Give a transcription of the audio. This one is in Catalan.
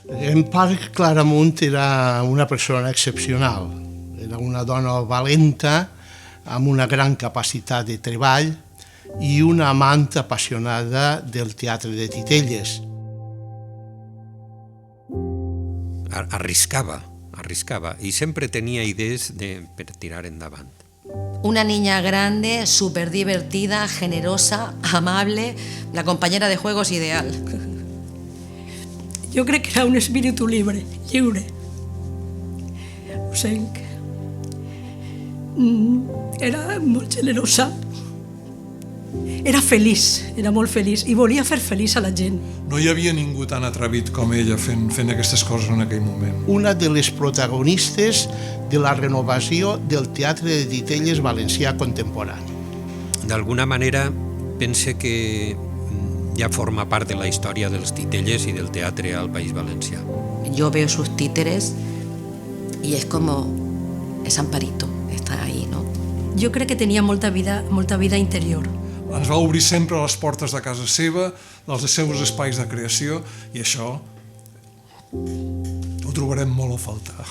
En part, Claramunt era una persona excepcional. Era una dona valenta, amb una gran capacitat de treball i una amant apassionada del teatre de Titelles. Arriscava y siempre tenía ideas per tirar endavant. Una niña grande, súper divertida, generosa, amable, la compañera de juegos ideal. Jo crec que era un espíritu lliure. O sigui que era molt generosa, era feliç, era molt feliç i volia fer feliç a la gent. No hi havia ningú tan atrevit com ella fent aquestes coses en aquell moment. Una de les protagonistes de la renovació del teatre de Titelles valencià contemporani. D'alguna manera pense que ja forma part de la història dels Titelles i del teatre al País Valencià. Yo veo sus títeres y es como, es Amparito, está ahí, ¿no? Jo crec que tenia molta vida interior. Ens va obrir sempre les portes de casa seva, dels seus espais de creació, i això ho trobarem molt a faltar.